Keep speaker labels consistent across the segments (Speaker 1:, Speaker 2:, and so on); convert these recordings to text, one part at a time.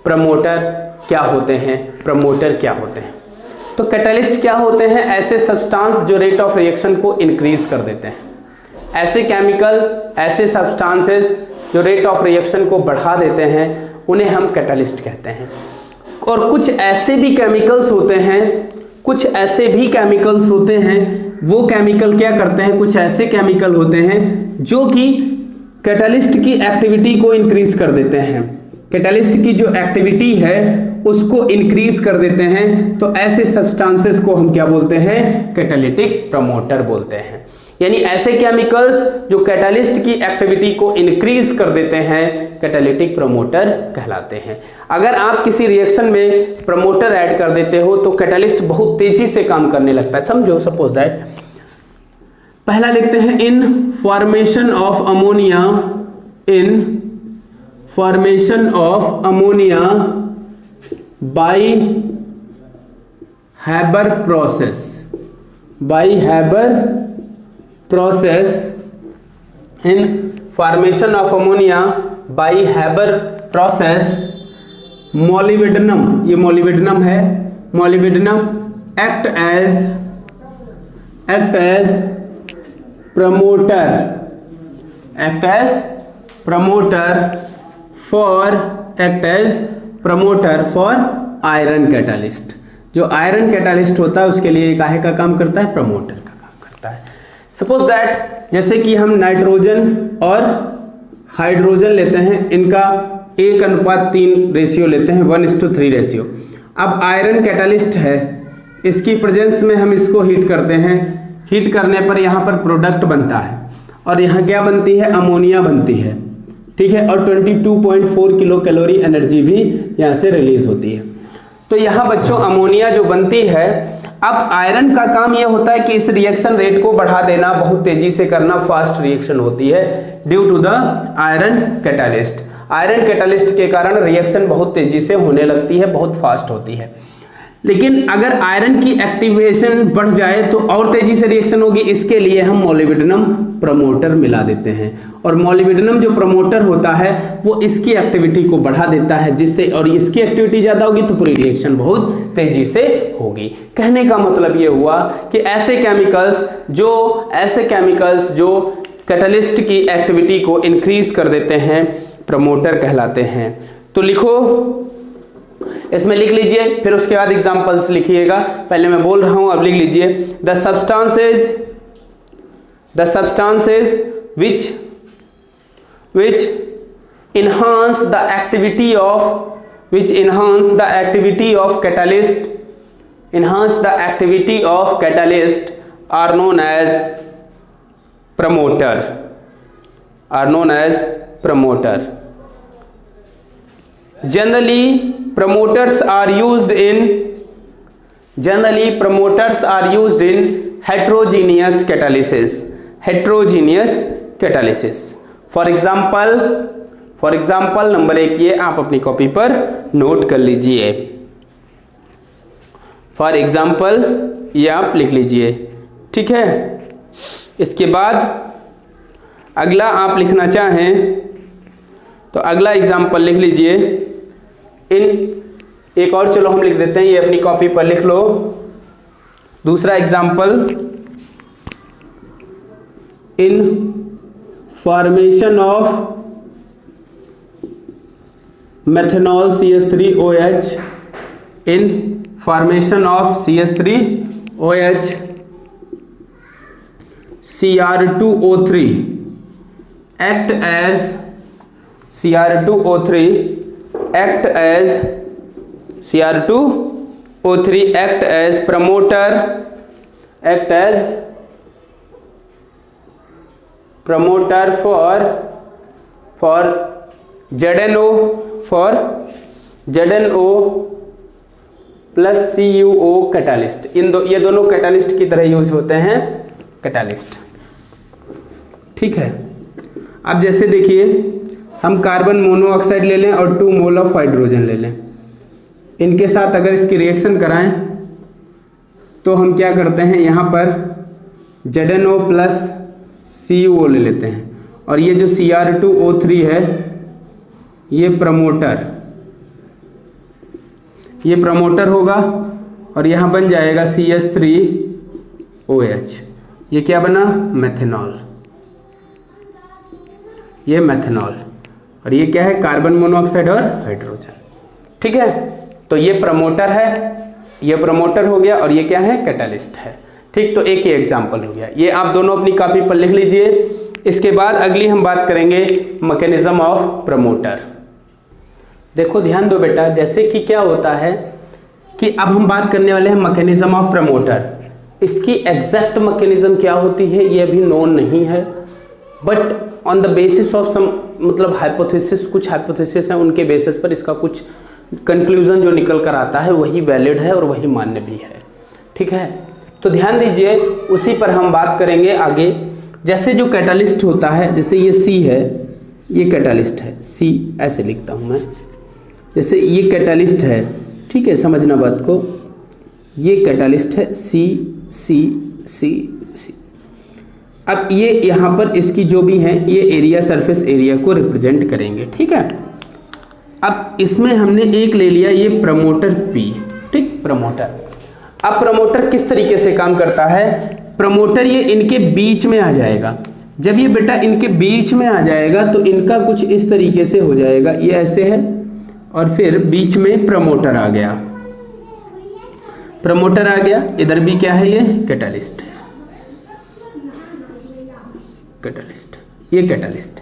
Speaker 1: Promoter क्या होते हैं? प्रमोटर क्या होते हैं? तो कैटलिस्ट क्या होते हैं? ऐसे सब्सटेंस जो रेट ऑफ रिएक्शन को इंक्रीज कर देते हैं, ऐसे केमिकल, ऐसे सब्सटेंसेस जो रेट ऑफ रिएक्शन को बढ़ा देते हैं, उन्हें हम कैटलिस्ट कहते हैं। और कुछ ऐसे भी केमिकल्स होते हैं, कुछ ऐसे भी केमिकल्स होते हैं, वो केमिकल क्या करते हैं, कुछ ऐसे केमिकल होते हैं जो कि कैटलिस्ट की एक्टिविटी को इंक्रीज कर देते हैं, कैटलिस्ट की जो एक्टिविटी है उसको इंक्रीज कर देते हैं। तो ऐसे सब्सटेंसेस को हम क्या बोलते हैं? कैटालिटिक प्रमोटर बोलते हैं। यानी ऐसे केमिकल्स जो कैटालिस्ट की एक्टिविटी को इंक्रीज कर देते हैं, कैटालिटिक प्रमोटर कहलाते हैं। अगर आप किसी रिएक्शन में प्रमोटर ऐड कर देते हो तो कैटालिस्ट बहुत तेजी से काम करने लगता है। समझो, सपोज दैट पहला लिखते हैं in formation of ammonia, in formation of ammonia by Haber process, by Haber process, in formation of ammonia by Haber process, molybdenum, ये मोलिब्डेनम है, molybdenum act as promoter, act as promoter for iron catalyst. जो iron catalyst होता है उसके लिए काहे का काम करता है? प्रमोटर का काम करता है। सपोज दैट जैसे कि हम नाइट्रोजन और हाइड्रोजन लेते हैं, इनका 1:3 रेशियो लेते हैं, 1:3 रेशियो। अब आयरन कैटालिस्ट है, इसकी प्रेजेंस में हम इसको हीट करते हैं, हीट करने पर यहाँ पर प्रोडक्ट बनता है और यहाँ क्या बनती है? अमोनिया बनती है, ठीक है। और 22.4 किलो कैलोरी एनर्जी भी यहाँ से रिलीज होती है। तो यहाँ बच्चों अमोनिया जो बनती है, अब आयरन का काम यह होता है कि इस रिएक्शन रेट को बढ़ा देना, बहुत तेजी से करना, फास्ट रिएक्शन होती है due to the iron catalyst. Iron catalyst के कारण रिएक्शन बहुत तेजी से होने लगती है, बहुत फास्ट होती है। लेकिन अगर आयरन की एक्टिवेशन बढ़ जाए तो और तेजी से रिएक्शन होगी, इसके लिए हम मोलिब्डेनम प्रमोटर मिला देते हैं। और मोलिब्डेनम जो प्रमोटर होता है वो इसकी एक्टिविटी को बढ़ा देता है, जिससे, और इसकी एक्टिविटी ज्यादा होगी तो पूरी रिएक्शन बहुत तेजी से होगी। कहने का मतलब ये हुआ कि ऐसे केमिकल्स जो कैटालिस्ट की एक्टिविटी को इंक्रीज कर देते हैं, प्रमोटर कहलाते हैं। तो लिखो, इसमें लिख लीजिए, फिर उसके बाद एग्जांपल्स लिखिएगा। पहले मैं बोल रहा हूं, अब लिख लीजिए। The substances which enhance the activity of catalyst are known as promoter. Generally promoters are used in heterogeneous catalysis. For example number 1 ये आप अपनी कॉपी पर नोट कर लीजिए। फॉर एग्जाम्पल ये आप लिख लीजिए, ठीक है। इसके बाद अगला आप लिखना चाहें तो अगला एग्जाम्पल लिख लीजिए। एक और चलो हम लिख देते हैं, ये अपनी कॉपी पर लिख लो। दूसरा example, in formation of methanol CH3OH, in formation of CH3OH Cr2O3 act as promoter for ZNO plus CuO catalyst. ये दोनों कैटालिस्ट की तरह यूज होते हैं, कैटालिस्ट, ठीक है। अब जैसे देखिए, हम कार्बन मोनोऑक्साइड ले लें और 2 मोल ऑफ हाइड्रोजन ले लें, इनके साथ अगर इसकी रिएक्शन कराएं तो हम क्या करते हैं, यहाँ पर ZNO प्लस CuO ले लेते हैं, और ये जो Cr2O3 है ये प्रमोटर, ये प्रमोटर होगा और यहाँ बन जाएगा CH3OH। ये क्या बना? मेथेनॉल। ये मेथेनॉल और ये क्या है? कार्बन मोनोऑक्साइड और हाइड्रोजन। ठीक है, तो ये प्रमोटर है, ये प्रमोटर हो गया और ये क्या है? कैटालिस्ट है। ठीक, तो एक ही एग्जांपल हो गया। ये आप दोनों अपनी कॉपी पर लिख लीजिए। इसके बाद अगली हम बात करेंगे मैकेनिज्म ऑफ प्रमोटर। देखो ध्यान दो बेटा, जैसे कि क्या होता है कि अब हम बात करने वाले हैं मैकेनिज्म ऑफ प्रमोटर। इसकी एग्जैक्ट मैकेनिज्म क्या होती है ये अभी नोन नहीं है, but on the basis of some मतलब हाइपोथेसिस, कुछ हाइपोथेसिस है, उनके बेसिस पर इसका कुछ कंक्लूजन जो निकल कर आता है वही वैलिड है और वही मान्य भी है। ठीक है, तो ध्यान दीजिए, उसी पर हम बात करेंगे आगे। जैसे जो कैटालिस्ट होता है, जैसे ये C है, ये कैटालिस्ट है, C ऐसे लिखता हूं मैं, जैसे ये कैटालिस्ट है। ठीक है, समझना बात को, ये कैटालिस्ट है C C C C। अब ये यहाँ पर इसकी जो भी है ये एरिया, सरफेस एरिया को रिप्रेजेंट करेंगे। ठीक है, अब इसमें हमने एक ले लिया ये प्रमोटर P। ठीक, प्रमोटर। अब प्रमोटर किस तरीके से काम करता है? प्रमोटर ये इनके बीच में आ जाएगा। जब ये बेटा इनके बीच में आ जाएगा तो इनका कुछ इस तरीके से हो जाएगा, ये ऐसे है और फिर बीच में प्रमोटर आ गया, प्रमोटर आ गया। इधर भी क्या है? ये कैटालिस्ट है, कैटालिस्ट, ये कैटालिस्ट।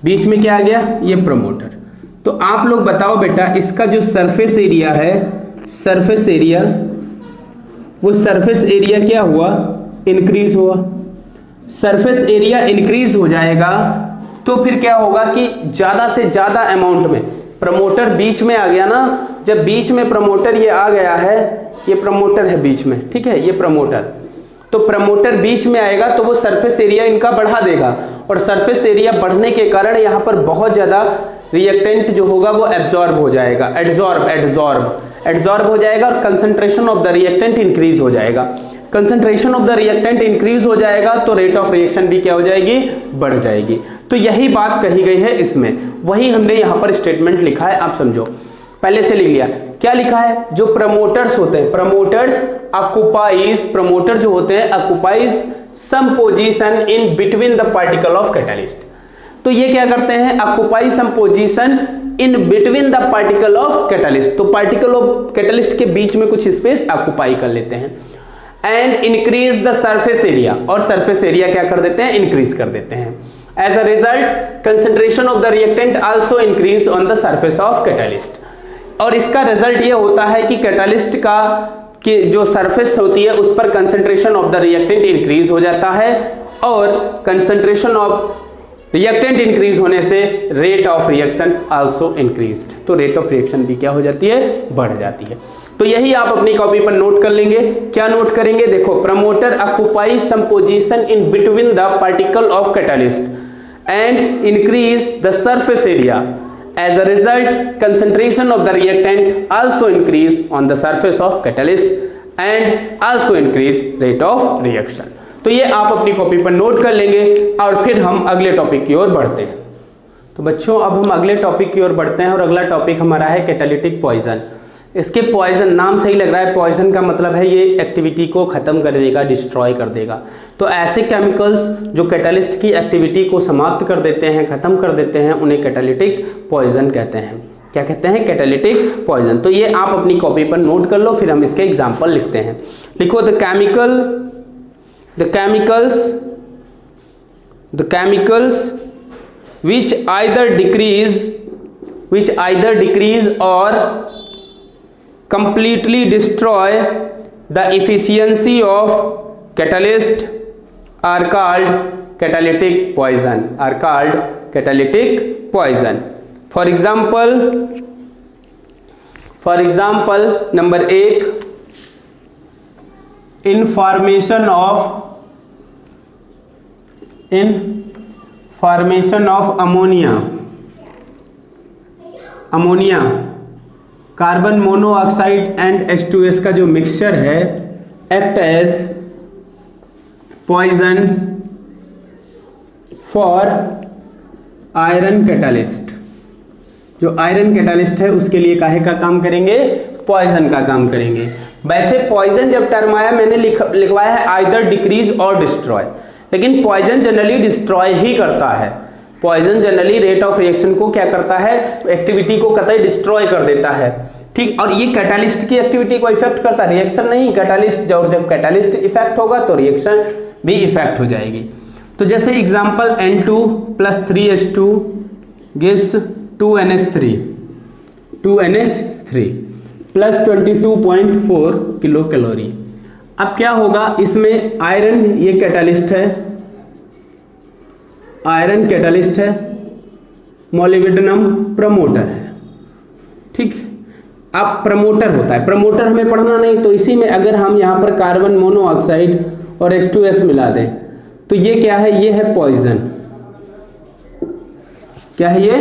Speaker 1: बीच में क्या आ गया? ये प्रमोटर। तो आप लोग बताओ बेटा, इसका जो सरफेस एरिया है, सरफेस एरिया, वो सरफेस एरिया क्या हुआ? इंक्रीज हुआ। सरफेस एरिया इंक्रीज हो जाएगा तो फिर क्या होगा कि ज्यादा से ज्यादा अमाउंट में प्रमोटर बीच में आ गया ना। जब बीच में प्रमोटर ये आ गया है, ये प्रमोटर है बीच में, ठीक है, ये प्रमोटर, तो प्रमोटर बीच में आएगा तो वो सरफेस एरिया इनका बढ़ा देगा और सरफेस एरिया बढ़ने के कारण यहाँ पर बहुत ज्यादा रिएक्टेंट जो होगा वो एब्जॉर्ब हो जाएगा, एड्जॉर्ब हो जाएगा और concentration of the reactant increase हो जाएगा। Concentration of the reactant increase हो जाएगा तो रेट ऑफ रिएक्शन भी क्या हो जाएगी? बढ़ जाएगी। तो यही बात कही गई है इसमें, वही हमने यहां पर स्टेटमेंट लिखा है। आप समझो, पहले से लिख लिया। क्या लिखा है? जो प्रमोटर्स होते हैं, प्रमोटर्स ऑक्युपाइज, प्रमोटर जो होते हैं occupies some position in between the particle of catalyst. तो ये क्या करते हैं? Occupy some position in between the particle of catalyst. तो पार्टिकल ऑफ कैटालिस्ट के बीच में कुछ स्पेस ऑक्युपाई कर लेते हैं। And increase the surface area, और सरफेस एरिया क्या कर देते हैं? इंक्रीज कर देते हैं। As a result concentration of the reactant also increase on the surface of catalyst. और इसका रिजल्ट ये होता है कि कैटालिस्ट का कि जो सरफेस होती है उस पर concentration of the reactant increase हो जाता है और कंसंट्रेशन ऑफ रिएक्टेंट इंक्रीज होने से rate of reaction also increased. तो रेट ऑफ रिएक्शन भी क्या हो जाती है? बढ़ जाती है। तो यही आप अपनी कॉपी पर नोट कर लेंगे। क्या नोट करेंगे? देखो, promoter occupy some position in between the particle of catalyst and increase the surface area. As a result, concentration of the reactant also increase on the surface of catalyst and also increase rate of reaction. तो ये आप अपनी copy पर note कर लेंगे और फिर हम अगले टॉपिक की ओर बढ़ते हैं। तो बच्चों, अब हम अगले टॉपिक की ओर बढ़ते हैं और अगला टॉपिक हमारा है कैटालिटिक पॉइजन। इसके पॉइजन, नाम सही लग रहा है, पॉइजन का मतलब है ये एक्टिविटी को खत्म कर देगा, डिस्ट्रॉय कर देगा। तो ऐसे केमिकल्स जो कैटालिस्ट की एक्टिविटी को समाप्त कर देते हैं, खत्म कर देते हैं, उन्हें कैटालिटिक पॉइजन कहते हैं। क्या कहते हैं? Catalytic poison. तो ये आप अपनी कॉपी पर नोट कर लो, फिर हम इसके एग्जाम्पल लिखते हैं। लिखो, the chemicals which either decrease or completely destroy the efficiency of catalyst are called catalytic poison. For example, number 1, in formation of ammonia, carbon monoxide and H2S का जो मिक्सचर है act as poison for iron catalyst. जो iron catalyst है उसके लिए काहे का काम करेंगे? पॉइजन का काम करेंगे। वैसे पॉइजन जब टर्म आया मैंने लिखवाया है आइदर डिक्रीज और डिस्ट्रॉय, लेकिन पॉइजन जनरली डिस्ट्रॉय ही करता है। Poison generally rate of reaction को क्या करता है? एक्टिविटी को कतई डिस्ट्रॉय कर देता है, ठीक। और ये कैटालिस्ट की एक्टिविटी को इफेक्ट करता है, रिएक्शन नहीं। कैटालिस्ट जब कैटालिस्ट इफेक्ट होगा तो रिएक्शन भी इफेक्ट हो जाएगी। तो जैसे example N2 + 3H2 gives 2NH3 plus 22.4 kilo calorie. अब क्या होगा इसमें? आयरन ये कैटालिस्ट है, आयरन कैटालिस्ट है, मोलिब्डेनम प्रमोटर है, ठीक। अब प्रमोटर होता है, प्रमोटर हमें पढ़ना नहीं, तो इसी में अगर हम यहाँ पर कार्बन मोनोऑक्साइड और H2S मिला दें तो ये क्या है? ये है पॉइजन। क्या है ये?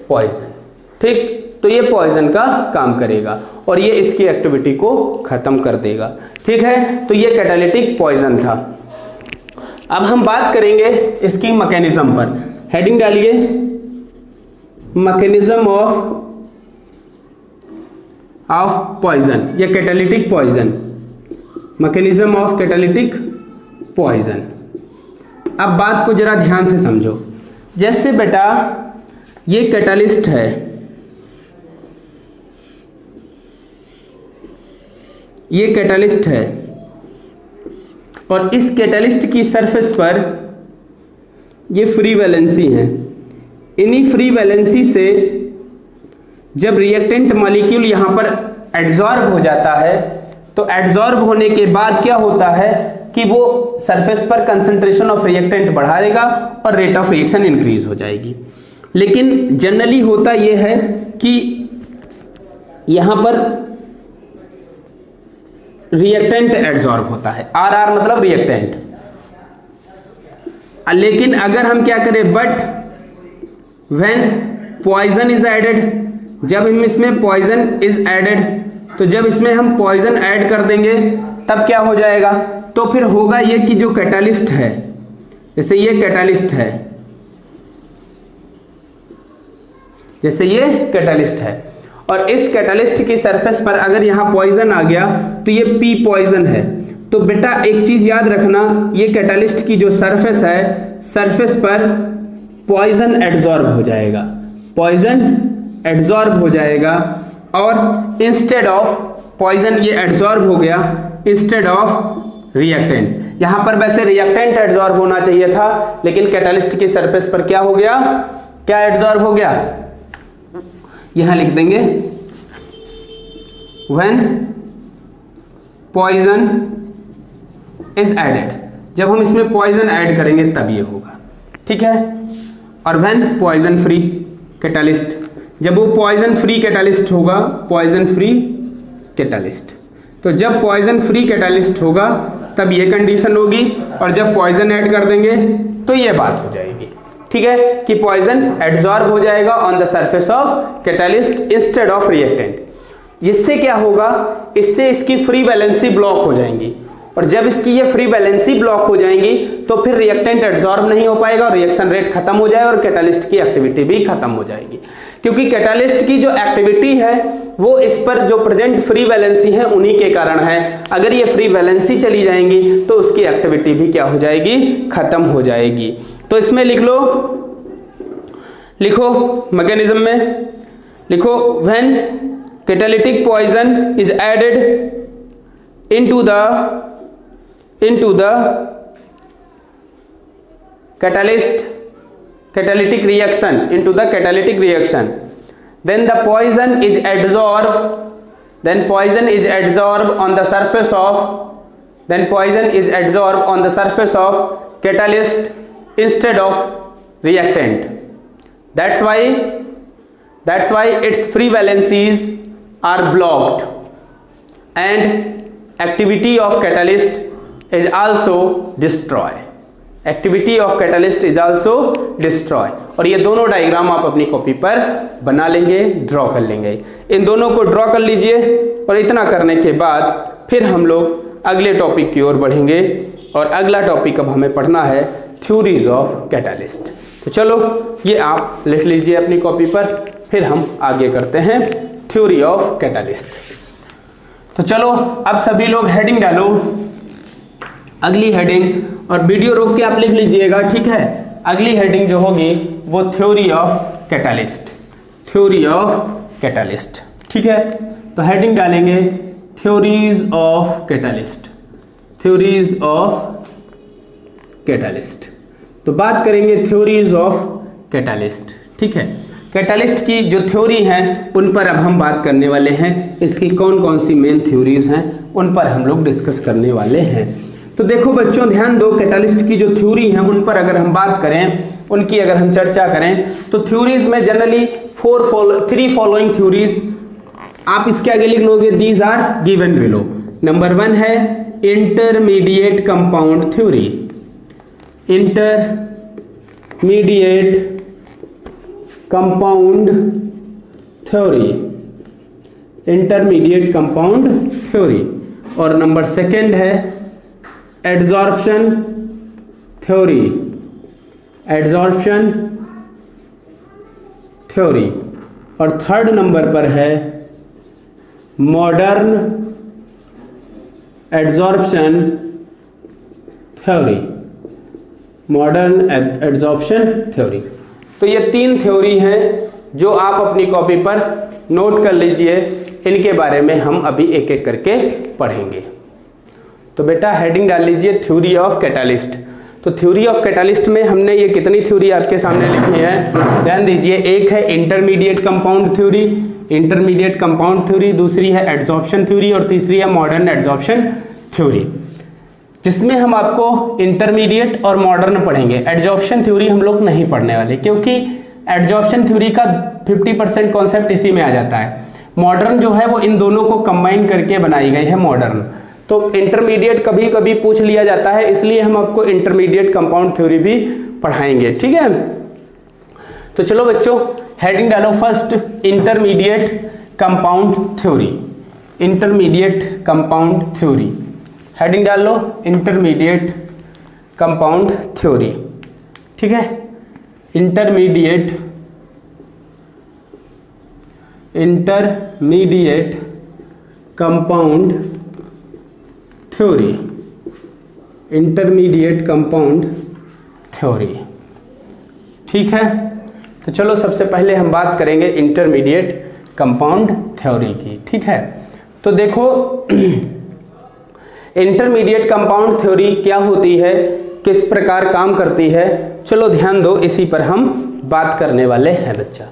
Speaker 1: पॉइजन, ठीक। तो ये पॉइजन का काम करेगा और ये इसकी एक्टिविटी को खत्म कर देगा, ठीक है। तो ये कैटालिटिक पॉइजन था। अब हम बात करेंगे इसकी मैकेनिज्म पर। हेडिंग डालिए, मैकेनिज्म ऑफ पॉइजन या catalytic poison, mechanism of catalytic poison. अब बात को जरा ध्यान से समझो। जैसे बेटा ये कैटालिस्ट है, ये कैटालिस्ट है और इस कैटालिस्ट की सरफेस पर ये फ्री वैलेंसी है। इन्हीं फ्री वैलेंसी से जब रिएक्टेंट मॉलिक्यूल यहाँ पर एड्जॉर्ब हो जाता है तो एड्जॉर्ब होने के बाद क्या होता है कि वो सरफेस पर कंसंट्रेशन ऑफ रिएक्टेंट बढ़ा देगा और रेट ऑफ रिएक्शन इंक्रीज हो जाएगी। लेकिन जनरली होता ये है कि यहाँ पर रिएक्टेंट एड्जॉर्ब होता है, RR मतलब रिएक्टेंट। लेकिन अगर हम क्या करें, but when poison is added, जब हम इसमें पॉइजन इज एडेड, तो जब इसमें हम पॉइजन ऐड कर देंगे तब क्या हो जाएगा? तो फिर होगा ये कि जो कैटालिस्ट है, जैसे ये कैटालिस्ट है, जैसे ये कैटालिस्ट है और इस कैटालिस्ट की सरफेस पर अगर यहां पॉइजन आ गया तो ये P पॉइजन है। तो बेटा एक चीज याद रखना, ये कैटालिस्ट की जो सरफेस है, सरफेस पर पॉइजन एड्जॉर्ब हो जाएगा, पॉइजन एड्जॉर्ब हो जाएगा और इंस्टेड ऑफ पॉइजन ये एड्जॉर्ब हो गया इंस्टेड ऑफ रिएक्टेंट। यहां पर वैसे रिएक्टेंट एड्जॉर्ब होना चाहिए था, लेकिन कैटालिस्ट की सरफेस पर क्या हो गया? क्या एड्जॉर्ब हो गया? यहां लिख देंगे व्हेन पॉइजन इज एडेड, जब हम इसमें पॉइजन ऐड करेंगे तब ये होगा, ठीक है। और व्हेन पॉइजन फ्री कैटालिस्ट, जब वो पॉइजन फ्री कैटालिस्ट होगा, पॉइजन फ्री कैटालिस्ट, तो जब पॉइजन फ्री कैटालिस्ट होगा तब ये कंडीशन होगी और जब पॉइजन ऐड कर देंगे तो ये बात हो जाएगी, ठीक है, कि पॉइजन एड्जॉर्ब हो जाएगा on the surface of catalyst instead of reactant. जिससे क्या होगा? इससे इसकी फ्री वैलेंसी ब्लॉक हो जाएंगी और जब इसकी ये फ्री वैलेंसी ब्लॉक हो जाएंगी तो फिर रिएक्टेंट एड्जॉर्ब नहीं हो पाएगा और रिएक्शन रेट खत्म हो जाएगा और कैटालिस्ट की एक्टिविटी भी खत्म हो जाएगी। क्योंकि कैटालिस्ट की जो एक्टिविटी है वो इस पर जो प्रेजेंट फ्री वैलेंसी है उन्हीं के कारण है। अगर ये फ्री वैलेंसी चली जाएंगी तो उसकी एक्टिविटी भी क्या हो जाएगी? खत्म हो जाएगी। तो इसमें लिख लो, लिखो मैकेनिज्म में लिखो, when catalytic poison is added into the catalytic reaction, into the catalytic reaction, then the poison is adsorbed, then poison is adsorbed on the surface of, then poison is adsorbed on the surface of catalyst instead of reactant. That's why its free valencies are blocked and activity of catalyst is also destroy, activity of catalyst is also destroy। और ये दोनों diagram आप अपनी copy पर बना लेंगे, draw कर लेंगे। इन दोनों को ड्रॉ कर लीजिए और इतना करने के बाद फिर हम लोग अगले टॉपिक की ओर बढ़ेंगे और अगला टॉपिक अब हमें पढ़ना है थ्योरीज ऑफ कैटालिस्ट। तो चलो ये आप लिख लीजिए अपनी कॉपी पर, फिर हम आगे करते हैं थ्योरी ऑफ कैटालिस्ट। तो चलो अब सभी लोग हेडिंग डालो, अगली हेडिंग, और वीडियो रोक के आप लिख लीजिएगा, ठीक है। अगली हेडिंग जो होगी वो theory of catalyst, theory of catalyst, ठीक है। तो हेडिंग डालेंगे theories of catalyst, theories of catalyst. तो बात करेंगे थ्योरीज ऑफ कैटालिस्ट, ठीक है। कैटालिस्ट की जो थ्योरी हैं उन पर अब हम बात करने वाले हैं, इसकी कौन कौन सी मेन थ्योरीज हैं उन पर हम लोग डिस्कस करने वाले हैं। तो देखो बच्चों ध्यान दो, कैटालिस्ट की जो थ्योरी हैं उन पर अगर हम बात करें, उनकी अगर हम चर्चा करें, तो थ्योरीज में जनरली 3 फॉलोइंग थ्योरीज आप इसके आगे लिख लोगे, these are given below. Number 1 है intermediate compound theory, intermediate compound theory, intermediate compound theory. और नंबर 2 है एडजॉर्प्शन थ्योरी, एडजॉर्प्शन थ्योरी। और 3rd नंबर पर है modern adsorption theory, modern adsorption theory. तो ये 3 थ्योरी हैं जो आप अपनी कॉपी पर नोट कर लीजिए, इनके बारे में हम अभी एक एक करके पढ़ेंगे। तो बेटा हेडिंग डाल लीजिए थ्योरी ऑफ कैटालिस्ट। तो थ्योरी ऑफ कैटालिस्ट में हमने ये कितनी थ्योरी आपके सामने लिखी है, ध्यान दीजिए। एक है intermediate compound theory, intermediate compound theory, दूसरी है एडजॉर्प्शन थ्योरी और तीसरी है मॉडर्न एडजॉर्प्शन थ्योरी, जिसमें हम आपको इंटरमीडिएट और मॉडर्न पढ़ेंगे। एडजॉर्प्शन थ्योरी हम लोग नहीं पढ़ने वाले, क्योंकि एडजॉर्प्शन थ्योरी का 50% कॉन्सेप्ट इसी में आ जाता है। मॉडर्न जो है वो इन दोनों को कंबाइन करके बनाई गई है मॉडर्न। तो इंटरमीडिएट कभी कभी पूछ लिया जाता है, इसलिए हम आपको इंटरमीडिएट कंपाउंड थ्योरी भी पढ़ाएंगे, ठीक है। तो चलो बच्चों हेडिंग डालो, first intermediate compound theory, intermediate compound theory. Heading डाल लो इंटरमीडिएट कंपाउंड थ्योरी, ठीक है। Intermediate compound theory, intermediate compound theory, ठीक है। तो चलो सबसे पहले हम बात करेंगे इंटरमीडिएट कंपाउंड थ्योरी की, ठीक है। तो देखो इंटरमीडिएट कंपाउंड थ्योरी क्या होती है, किस प्रकार काम करती है, चलो ध्यान दो, इसी पर हम बात करने वाले हैं बच्चा।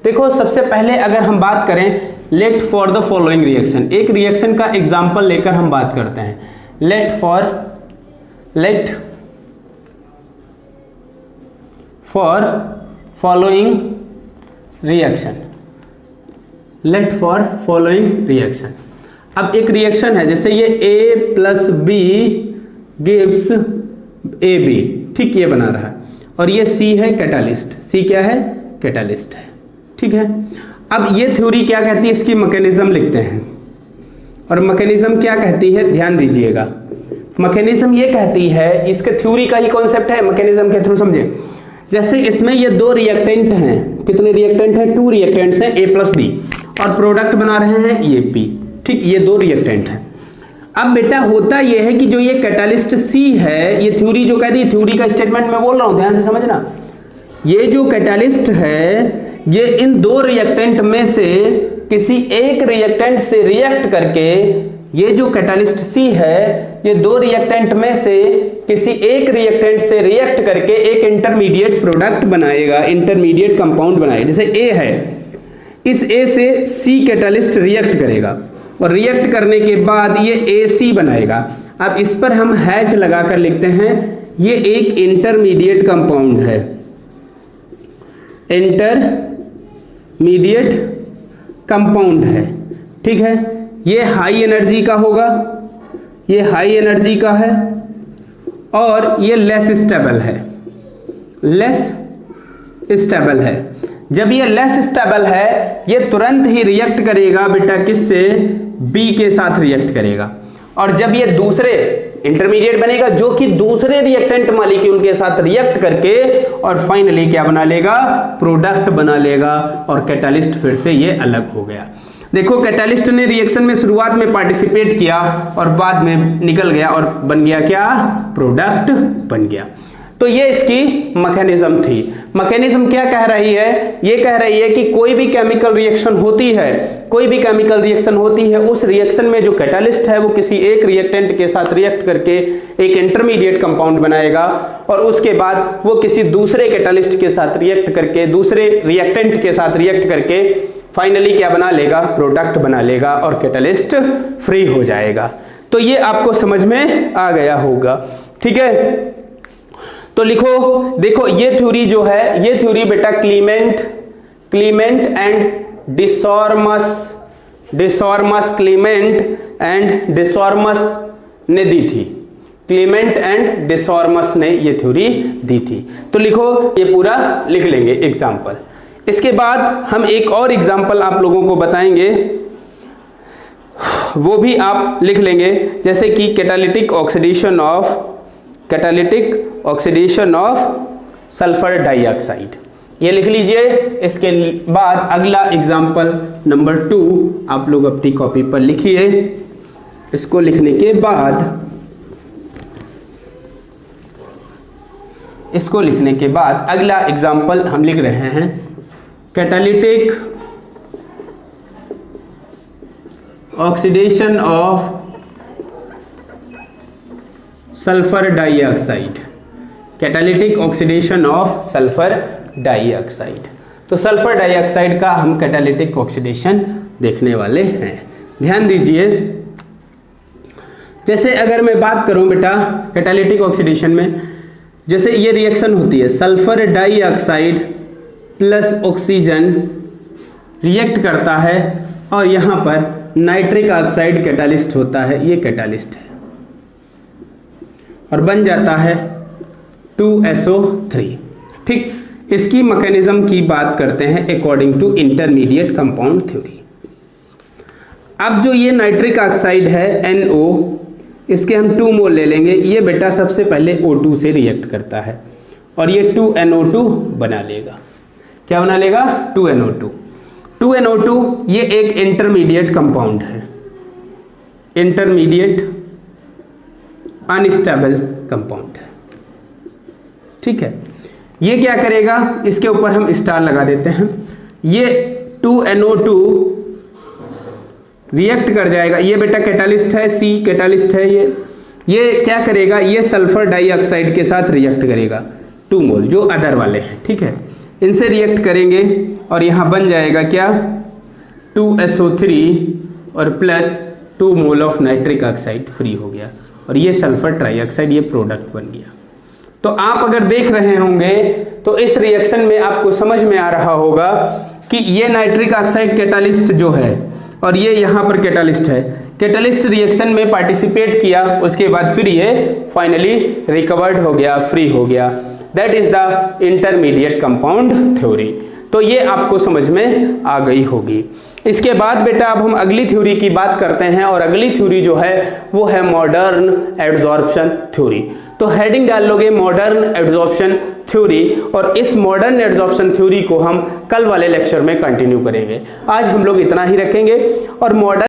Speaker 1: देखो सबसे पहले अगर हम बात करें, let for the following reaction, एक रिएक्शन का एग्जांपल लेकर हम बात करते हैं। Let for following reaction, let for following reaction. अब एक रिएक्शन है, जैसे ये A + B गिव्स AB, ठीक, ये बना रहा है, और ये C है कैटालिस्ट, C क्या है, कैटालिस्ट है, ठीक है। अब ये थ्योरी क्या कहती है, इसकी मैकेनिज्म लिखते हैं, और मैकेनिज्म क्या कहती है ध्यान दीजिएगा। मैकेनिज्म ये कहती है, इसके थ्योरी का ही कॉन्सेप्ट है, मैकेनिज्म के थ्रू समझे। जैसे इसमें ये 2 रिएक्टेंट हैं, कितने रिएक्टेंट हैं, 2 रिएक्टेंट्स हैं A + B, और प्रोडक्ट बना रहे हैं ये P, ठीक, ये 2 रिएक्टेंट हैं। अब बेटा होता यह है कि जो ये कैटालिस्ट C है, ये थ्योरी जो कहती है, थ्योरी का स्टेटमेंट मैं बोल रहा हूं, ध्यान से समझना। ये जो कैटालिस्ट है ये इन 2 रिएक्टेंट में से किसी एक रिएक्टेंट से रिएक्ट करके, ये जो कैटालिस्ट C है ये 2 रिएक्टेंट में से किसी एक रिएक्टेंट से रिएक्ट करके एक इंटरमीडिएट प्रोडक्ट बनाएगा, इंटरमीडिएट कंपाउंड बनाएगा। जैसे A है, इस A से C कैटालिस्ट रिएक्ट करेगा, और रिएक्ट करने के बाद ये AC बनाएगा। अब इस पर हम हैच लगाकर लिखते हैं, ये एक इंटरमीडिएट कंपाउंड है, इंटरमीडिएट कंपाउंड है, ठीक है। ये हाई एनर्जी का होगा, ये हाई एनर्जी का है, और ये लेस स्टेबल है, लेस स्टेबल है। जब ये लेस स्टेबल है, ये तुरंत ही रिएक्ट करेगा बेटा, किससे, B के साथ रिएक्ट करेगा। और जब ये दूसरे इंटरमीडिएट बनेगा जो कि दूसरे रिएक्टेंट मॉलिक्यूल के साथ रिएक्ट करके और फाइनली क्या बना लेगा, प्रोडक्ट बना लेगा, और कैटालिस्ट फिर से ये अलग हो गया। देखो कैटालिस्ट ने रिएक्शन में शुरुआत में पार्टिसिपेट किया और बाद में निकल गया और बन गया क्या, प्रोडक्ट बन गया। तो ये इसकी मैकेनिज्म थी। मैकेनिज्म क्या कह रही है, ये कह रही है कि कोई भी केमिकल रिएक्शन होती है, कोई भी केमिकल रिएक्शन होती है, उस रिएक्शन में जो कैटालिस्ट है वो किसी एक रिएक्टेंट के साथ रिएक्ट करके एक इंटरमीडिएट कंपाउंड बनाएगा और उसके बाद वो किसी दूसरे कैटालिस्ट के साथ रिएक्ट करके, दूसरे रिएक्टेंट के साथ रिएक्ट करके फाइनली क्या बना लेगा, प्रोडक्ट बना लेगा और कैटालिस्ट फ्री हो जाएगा। तो ये आपको समझ में आ गया होगा, ठीक है। तो लिखो, देखो ये थ्योरी जो है, ये थ्योरी बेटा क्लीमेंट एंड डिसॉर्मस क्लीमेंट एंड डिसॉर्मस ने दी थी। क्लीमेंट एंड डिसॉर्मस ने ये थ्योरी दी थी। तो लिखो, ये पूरा लिख लेंगे एग्जाम्पल। इसके बाद हम एक और एग्जाम्पल आप लोगों को बताएंगे, वो भी आप लिख लेंगे, जैसे कि catalytic oxidation of sulphur dioxide, ये लिख लीजिए। इसके बाद अगला एग्जाम्पल नंबर 2 आप लोग अपनी कॉपी पर लिखिए। इसको लिखने के बाद अगला एग्जाम्पल हम लिख रहे हैं, catalytic oxidation of sulphur dioxide. Catalytic oxidation of sulphur dioxide. तो सल्फर डाइऑक्साइड का हम कैटालिटिक ऑक्सीडेशन देखने वाले हैं। ध्यान दीजिए, जैसे अगर मैं बात करूं बेटा कैटालिटिक ऑक्सीडेशन में, जैसे ये रिएक्शन होती है, sulphur dioxide plus oxygen react करता है और यहां पर नाइट्रिक ऑक्साइड कैटालिस्ट होता है, ये कैटालिस्ट है और बन जाता है 2SO3। ठीक, इसकी मैकेनिज्म की बात करते हैं according to intermediate compound theory. अब जो ये नाइट्रिक ऑक्साइड है NO, इसके हम 2 मोल ले लेंगे। ये बेटा सबसे पहले O2 से रिएक्ट करता है और ये 2NO2 बना लेगा। क्या बना लेगा, 2NO2। 2NO2 ये एक इंटरमीडिएट कंपाउंड है, इंटरमीडिएट अनस्टेबल कंपाउंड है, ठीक है। ये क्या करेगा, इसके ऊपर हम स्टार लगा देते हैं। ये 2NO2 रिएक्ट कर जाएगा, ये बेटा कैटालिस्ट है, C कैटालिस्ट है। ये क्या करेगा, ये सल्फर डाइऑक्साइड के साथ रिएक्ट करेगा 2 मोल, जो अदर वाले हैं, ठीक है। इनसे रिएक्ट करेंगे और यहां बन जाएगा क्या, 2SO3 और plus 2 mole of nitric oxide free हो गया और ये सल्फर ट्राइऑक्साइड, ये प्रोडक्ट बन गया। तो आप अगर देख रहे होंगे तो इस रिएक्शन में आपको समझ में आ रहा होगा कि ये नाइट्रिक ऑक्साइड कैटालिस्ट जो है और ये यहाँ पर कैटालिस्ट है। कैटालिस्ट रिएक्शन में पार्टिसिपेट किया, उसके बाद फिर ये फाइनली रिकवर्ड हो गया, फ्री हो गया। That is the intermediate compound theory. तो ये आपको समझ में आ गई होगी। इसके बाद बेटा अब हम अगली थ्योरी की बात करते हैं और अगली थ्योरी जो है वो है मॉडर्न एड्सॉर्प्शन थ्योरी। तो हेडिंग डाल लोगे मॉडर्न एड्सॉर्प्शन थ्योरी और इस मॉडर्न एड्सॉर्प्शन थ्योरी को हम कल वाले लेक्चर में कंटिन्यू करेंगे। आज हम लोग इतना ही रखेंगे और मॉडर्न